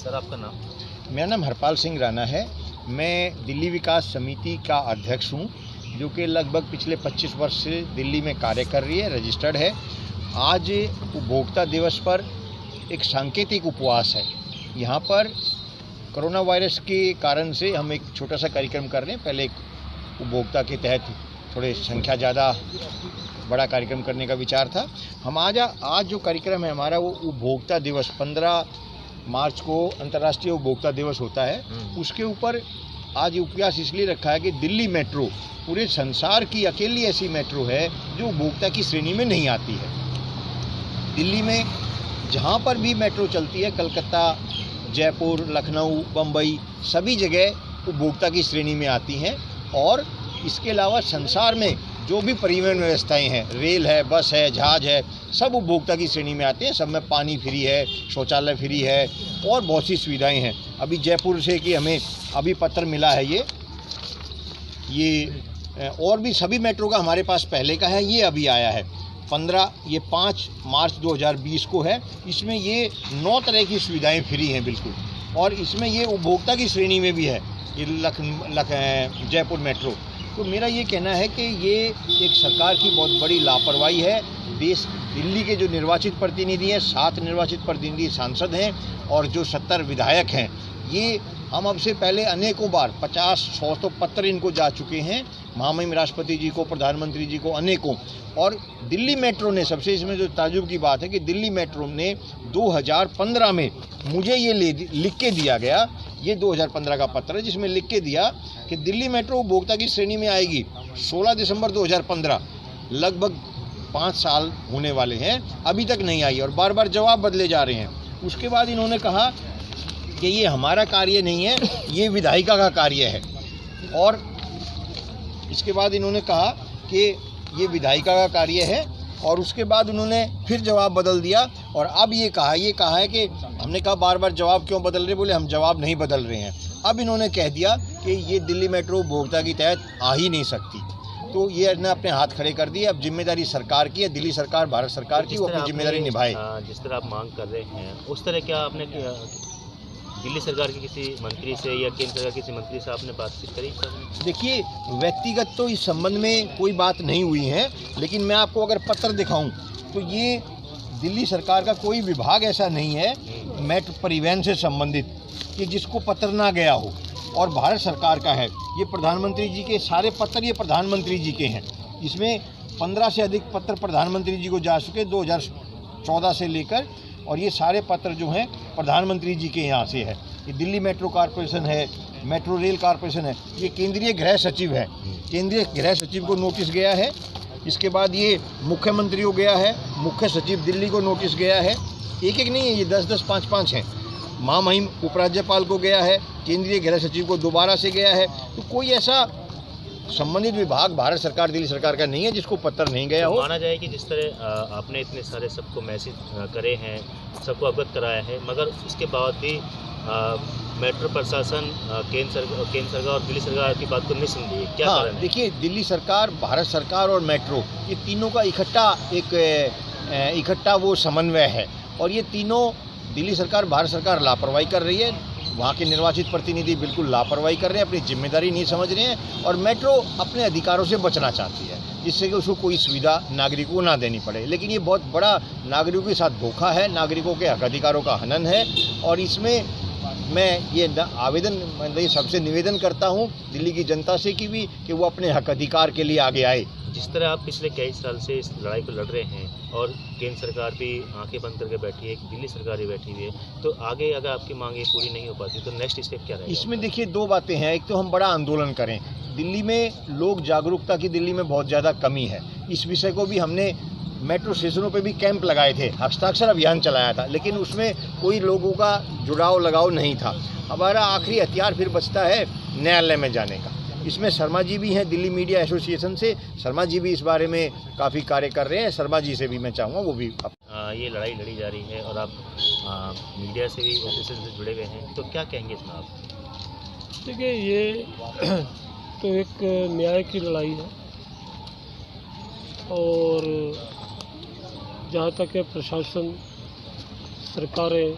Sir आपका नाम? मेरा नाम हरपाल सिंह राणा है। मैं दिल्ली विकास समिति का अध्यक्ष हूं, जो कि लगभग पिछले 25 वर्ष से दिल्ली में कार्य कर रही है, रजिस्टर्ड है। आज उपभोक्ता दिवस पर एक सांकेतिक उपवास है। यहाँ पर कोरोना वायरस के कारण से हम एक छोटा सा कार्यक्रम कर रहे हैं। पहले एक उपभोक्ता के तहत थोड़े संख्या ज़्यादा बड़ा कार्यक्रम करने का विचार था। हम आज जो कार्यक्रम है हमारा, वो उपभोक्ता दिवस 15 मार्च को अंतर्राष्ट्रीय उपभोक्ता दिवस होता है। उसके ऊपर आज उपवास इसलिए रखा है कि दिल्ली मेट्रो पूरे संसार की अकेली ऐसी मेट्रो है जो उपभोक्ता की श्रेणी में नहीं आती है। दिल्ली में जहाँ पर भी मेट्रो चलती है, कलकत्ता, जयपुर, लखनऊ, बम्बई, सभी जगह उपभोक्ता की श्रेणी में आती हैं। और इसके अलावा संसार में जो भी परिवहन व्यवस्थाएं हैं, रेल है, बस है, जहाज है, सब उपभोक्ता की श्रेणी में आते हैं। सब में पानी फ्री है, शौचालय फ्री है और बहुत सी सुविधाएं हैं। अभी जयपुर से कि हमें अभी पत्र मिला है, ये और भी सभी मेट्रो का हमारे पास पहले का है, ये अभी आया है 5 मार्च 2020 को है। इसमें ये 9 तरह की सुविधाएं फ्री हैं बिल्कुल, और इसमें ये उपभोक्ता की श्रेणी में भी है ये जयपुर मेट्रो। तो मेरा ये कहना है कि ये एक सरकार की बहुत बड़ी लापरवाही है। दिल्ली के जो निर्वाचित प्रतिनिधि हैं, 7 निर्वाचित प्रतिनिधि सांसद हैं और जो 70 विधायक हैं, ये हम अब से पहले अनेकों बार 50-100 तो पत्र इनको जा चुके हैं, महामहिम राष्ट्रपति जी को, प्रधानमंत्री जी को, अनेकों। और दिल्ली मेट्रो ने, सबसे इसमें जो ताज्जुब की बात है कि दिल्ली मेट्रो ने 2015 में मुझे ये लिख के दिया गया, ये 2015 का पत्र है जिसमें लिख के दिया कि दिल्ली मेट्रो उपभोक्ता की श्रेणी में आएगी 16 दिसंबर 2015। लगभग 5 साल होने वाले हैं, अभी तक नहीं आई और बार बार जवाब बदले जा रहे हैं। उसके बाद इन्होंने कहा कि ये हमारा कार्य नहीं है, ये विधायिका का कार्य है। और इसके बाद इन्होंने कहा कि ये विधायिका का कार्य है, और उसके बाद उन्होंने फिर जवाब बदल दिया और अब ये कहा है कि हमने कहा बार बार जवाब क्यों बदल रहे, बोले हम जवाब नहीं बदल रहे हैं। अब इन्होंने कह दिया कि ये दिल्ली मेट्रो उपभोक्ता की तहत आ ही नहीं सकती। तो ये ने अपने हाथ खड़े कर दिए। अब जिम्मेदारी सरकार की है, दिल्ली सरकार, भारत सरकार की, वो अपनी जिम्मेदारी निभाए। जिस तरह आप मांग कर रहे हैं, उस तरह क्या आपने दिल्ली सरकार के किसी मंत्री से या केंद्र सरकार के किसी मंत्री से आपने बातचीत करी? देखिए, व्यक्तिगत तो इस संबंध में कोई बात नहीं हुई है, लेकिन मैं आपको अगर पत्र दिखाऊं तो ये दिल्ली सरकार का कोई विभाग ऐसा नहीं है मेट्रो परिवहन से संबंधित कि जिसको पत्र ना गया हो, और भारत सरकार का है। ये प्रधानमंत्री जी के सारे पत्र ये प्रधानमंत्री जी के हैं। इसमें 15 से अधिक पत्र प्रधानमंत्री जी को जा चुके 2014 से लेकर, और ये सारे पत्र जो हैं प्रधानमंत्री जी के यहाँ से है। ये दिल्ली मेट्रो कॉरपोरेशन है, मेट्रो रेल कॉरपोरेशन है, ये केंद्रीय गृह सचिव है, केंद्रीय गृह सचिव को नोटिस गया है। इसके बाद ये मुख्यमंत्री को गया है, मुख्य सचिव दिल्ली को नोटिस गया है। एक एक नहीं है, ये 10-10, 5-5 हैं। महामहिम उपराज्यपाल को गया है, केंद्रीय गृह सचिव को दोबारा से गया है। तो कोई ऐसा संबंधित विभाग भारत सरकार, दिल्ली सरकार का नहीं है जिसको पत्र नहीं गया हो। माना जाए कि जिस तरह आपने इतने सारे सबको मैसेज करे हैं, सबको अवगत कराया है, मगर उसके बाद भी मेट्रो प्रशासन केंद्र सरकार और दिल्ली सरकार की बात को नहीं सुन रही है, क्या कारण है? देखिए, दिल्ली सरकार, भारत सरकार और मेट्रो, ये तीनों का इकट्ठा वो समन्वय है। और ये तीनों, दिल्ली सरकार, भारत सरकार लापरवाही कर रही है, वहाँ के निर्वाचित प्रतिनिधि बिल्कुल लापरवाही कर रहे हैं, अपनी जिम्मेदारी नहीं समझ रहे हैं, और मेट्रो अपने अधिकारों से बचना चाहती है जिससे कि उसको कोई सुविधा नागरिकों को ना देनी पड़े। लेकिन ये बहुत बड़ा नागरिकों के साथ धोखा है, नागरिकों के हक अधिकारों का हनन है। और इसमें मैं ये सबसे निवेदन करता हूँ दिल्ली की जनता से कि वो अपने हक अधिकार के लिए आगे आए। जिस तरह आप पिछले कई साल से इस लड़ाई को लड़ रहे हैं और केंद्र सरकार भी आंखें बंद करके बैठी है, दिल्ली सरकार भी बैठी हुई है, तो आगे अगर आपकी मांगें पूरी नहीं हो पाती तो नेक्स्ट स्टेप क्या रहेगा? इसमें देखिए 2 बातें हैं। एक तो हम बड़ा आंदोलन करें। दिल्ली में लोग जागरूकता की दिल्ली में बहुत ज़्यादा कमी है। इस विषय को भी हमने मेट्रो स्टेशनों पे भी कैंप लगाए थे, हस्ताक्षर अभियान चलाया था, लेकिन उसमें कोई लोगों का लगाव नहीं था। हमारा आखिरी हथियार फिर बचता है न्यायालय में जाने का। इसमें शर्मा जी भी हैं दिल्ली मीडिया एसोसिएशन से, शर्मा जी भी इस बारे में काफ़ी कार्य कर रहे हैं। शर्मा जी से भी मैं चाहूँगा वो भी ये लड़ाई लड़ी जा रही है और आप मीडिया से भी एसोसिएशन से जुड़े हुए हैं, तो क्या कहेंगे इसमें आप? देखिए, ये तो एक न्याय की लड़ाई है, और जहाँ तक है प्रशासन, सरकारें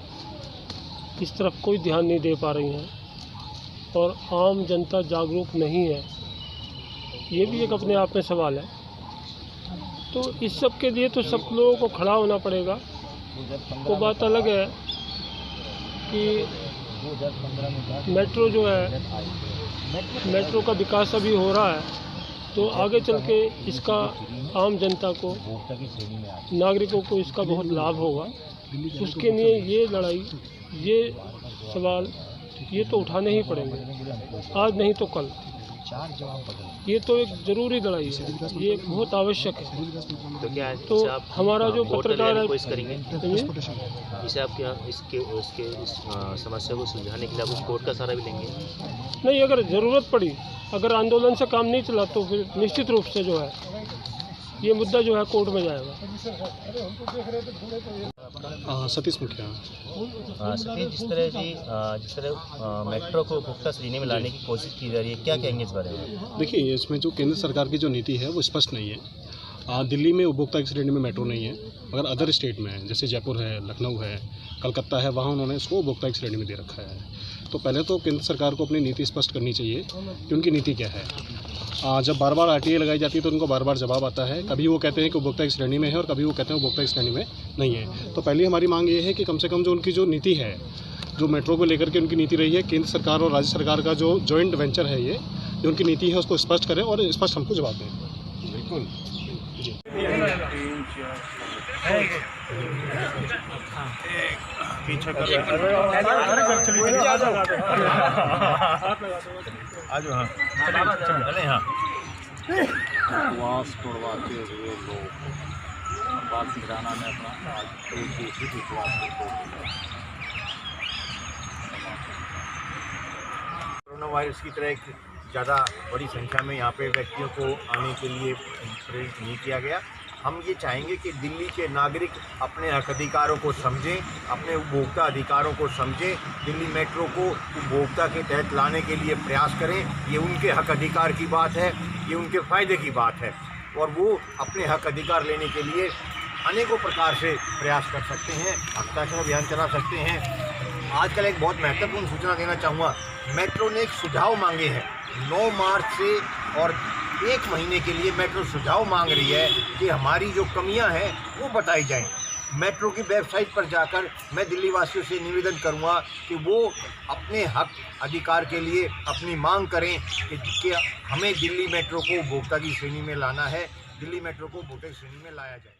इस तरफ कोई ध्यान नहीं दे पा रही हैं और आम जनता जागरूक नहीं है, ये भी एक अपने आप में सवाल है। तो इस सब के लिए तो सब लोगों को खड़ा होना पड़ेगा। वो बात अलग है कि मेट्रो जो है, मेट्रो का विकास अभी हो रहा है, तो आगे चल के इसका आम जनता को, नागरिकों को इसका बहुत लाभ होगा। उसके लिए ये लड़ाई, ये सवाल, ये तो उठाने ही पड़ेंगे, आज नहीं तो कल। ये तो एक ज़रूरी लड़ाई है, ये बहुत आवश्यक है। तो क्या तो हमारा जो पत्रकार है, कोशिश करेंगे इसे आपके यहाँ इस समस्या को सुलझाने के लिए आप कोर्ट का सहारा भी लेंगे? नहीं, अगर ज़रूरत पड़ी, अगर आंदोलन से काम नहीं चला तो फिर निश्चित रूप से जो है ये मुद्दा जो है कोर्ट में जाएगा। सतीश मुखिया। सतीश, जिस तरह मेट्रो को उपभोक्ता श्रेणी में लाने की कोशिश की जा रही है, क्या कहेंगे इस बारे में? देखिए, इसमें जो केंद्र सरकार की जो नीति है वो स्पष्ट नहीं है। दिल्ली में उपभोक्ता की श्रेणी में मेट्रो नहीं है, मगर अदर स्टेट में है, जैसे जयपुर है, लखनऊ है, कलकत्ता है, वहाँ उन्होंने इसको उपभोक्ता की श्रेणी में दे रखा है। तो पहले तो केंद्र सरकार को अपनी नीति स्पष्ट करनी चाहिए कि उनकी नीति क्या है। जब बार बार RTA लगाई जाती है तो उनको बार बार जवाब आता है, कभी वो कहते हैं कि उपभोक्ता की श्रेणी में है और कभी वो कहते हैं उपभोक्ता की श्रेणी में नहीं है। तो पहली हमारी मांग ये है कि कम से कम जो उनकी जो नीति है, जो मेट्रो को लेकर के उनकी नीति रही है, केंद्र सरकार और राज्य सरकार का जो जॉइंट वेंचर है, ये जो उनकी नीति है उसको स्पष्ट करें और स्पष्ट हमको जवाब दें। बिल्कुल जी। पीछे कर चले हाँ। उपवास तोड़वाते हुए लोग बात गिराना में अपना आज एक देशी उपवास को तोड़ दिया। कोरोना वायरस की तरह एक ज़्यादा बड़ी संख्या में यहाँ पे व्यक्तियों को आने के लिए प्रेरित नहीं किया गया। हम ये चाहेंगे कि दिल्ली के नागरिक अपने हक अधिकारों को समझें, अपने उपभोक्ता अधिकारों को समझें, दिल्ली मेट्रो को उपभोक्ता के तहत लाने के लिए प्रयास करें। ये उनके हक अधिकार की बात है, ये उनके फ़ायदे की बात है और वो अपने हक अधिकार लेने के लिए अनेकों प्रकार से प्रयास कर सकते हैं, हस्ताक्षर अभियान चला सकते हैं। आजकल एक बहुत महत्वपूर्ण सूचना देना चाहूँगा, मेट्रो ने एक सुझाव मांगे हैं 9 मार्च से, और 1 महीने के लिए मेट्रो सुझाव मांग रही है कि हमारी जो कमियां हैं वो बताई जाएं। मेट्रो की वेबसाइट पर जाकर मैं दिल्ली वासियों से निवेदन करूंगा कि वो अपने हक अधिकार के लिए अपनी मांग करें कि हमें दिल्ली मेट्रो को उपभोक्ता की श्रेणी में लाना है, दिल्ली मेट्रो को उपभोक्ता की श्रेणी में लाया जाए।